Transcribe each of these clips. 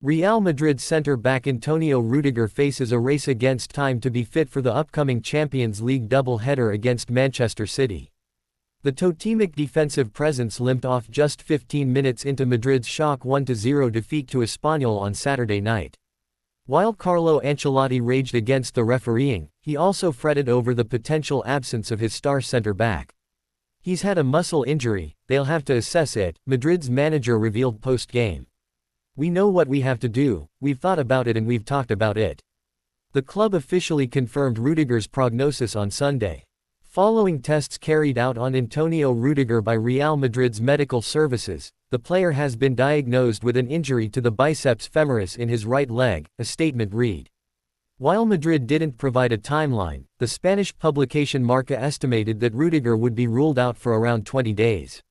Real Madrid centre-back Antonio Rudiger faces a race against time to be fit for the upcoming Champions League double-header against Manchester City. The totemic defensive presence limped off just 15 minutes into Madrid's shock 1-0 defeat to Espanyol on Saturday night. While Carlo Ancelotti raged against the refereeing, he also fretted over the potential absence of his star centre-back. "He's had a muscle injury, they'll have to assess it," Madrid's manager revealed post-game. "We know what we have to do, we've thought about it and we've talked about it." The club officially confirmed Rudiger's prognosis on Sunday. Following tests carried out on Antonio Rudiger by Real Madrid's medical services, the player has been diagnosed with an injury to the biceps femoris in his right leg, a statement read. While Madrid didn't provide a timeline, the Spanish publication Marca estimated that Rudiger would be ruled out for around 20 days.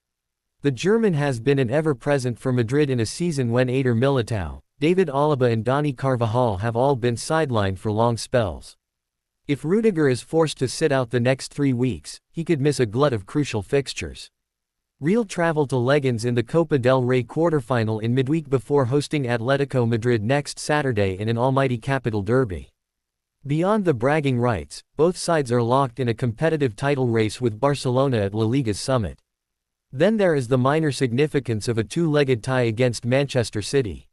The German has been an ever-present for Madrid in a season when Eder Militao, David Alaba and Dani Carvajal have all been sidelined for long spells. If Rudiger is forced to sit out the next 3 weeks, he could miss a glut of crucial fixtures. Real travel to Leganés in the Copa del Rey quarterfinal in midweek before hosting Atletico Madrid next Saturday in an almighty capital derby. Beyond the bragging rights, both sides are locked in a competitive title race with Barcelona at La Liga's summit. Then there is the minor significance of a two-legged tie against Manchester City.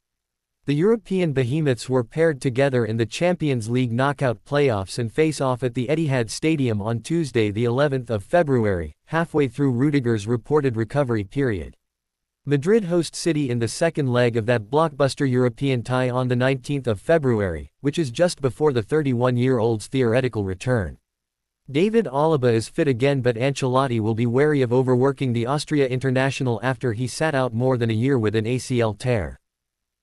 The European behemoths were paired together in the Champions League knockout playoffs and face off at the Etihad Stadium on Tuesday the 11th of February, halfway through Rudiger's reported recovery period. Madrid host City in the second leg of that blockbuster European tie on the 19th of February, which is just before the 31-year-old's theoretical return. David Alaba is fit again, but Ancelotti will be wary of overworking the Austria international after he sat out more than a year with an ACL tear.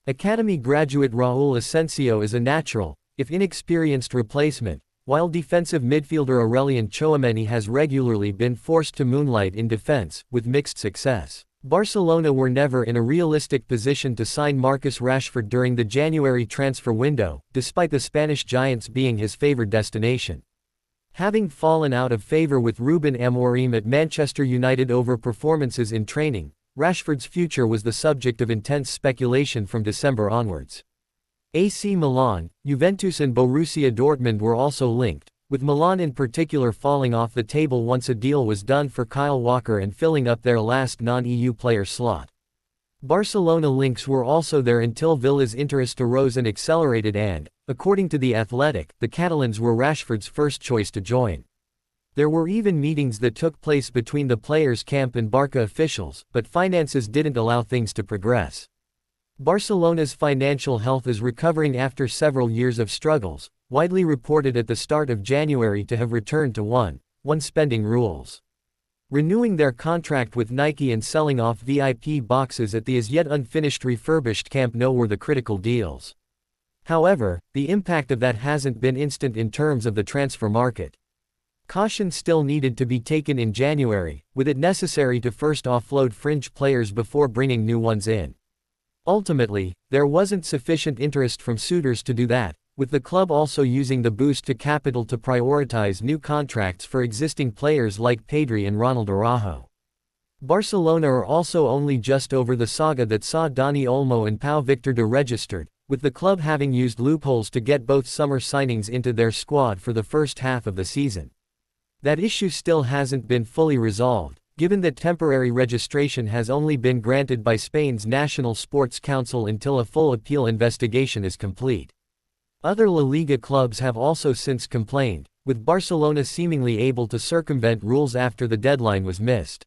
Academy graduate Raúl Asensio is a natural, if inexperienced replacement, while defensive midfielder Aurelien Tchouameni has regularly been forced to moonlight in defense, with mixed success. Barcelona were never in a realistic position to sign Marcus Rashford during the January transfer window, despite the Spanish giants being his favored destination. Having fallen out of favor with Ruben Amorim at Manchester United over performances in training, Rashford's future was the subject of intense speculation from December onwards. AC Milan, Juventus and Borussia Dortmund were also linked, with Milan in particular falling off the table once a deal was done for Kyle Walker and filling up their last non-EU player slot. Barcelona links were also there until Villa's interest arose and accelerated and, according to The Athletic, the Catalans were Rashford's first choice to join. There were even meetings that took place between the players' camp and Barca officials, but finances didn't allow things to progress. Barcelona's financial health is recovering after several years of struggles, widely reported at the start of January to have returned to one spending rules. Renewing their contract with Nike and selling off VIP boxes at the as yet unfinished refurbished Camp Nou were the critical deals. However, the impact of that hasn't been instant in terms of the transfer market. Caution still needed to be taken in January, with it necessary to first offload fringe players before bringing new ones in. Ultimately, there wasn't sufficient interest from suitors to do that, with the club also using the boost to capital to prioritize new contracts for existing players like Pedri and Ronald Araujo. Barcelona are also only just over the saga that saw Dani Olmo and Pau Victor deregistered, with the club having used loopholes to get both summer signings into their squad for the first half of the season. That issue still hasn't been fully resolved, given that temporary registration has only been granted by Spain's National Sports Council until a full appeal investigation is complete. Other La Liga clubs have also since complained, with Barcelona seemingly able to circumvent rules after the deadline was missed.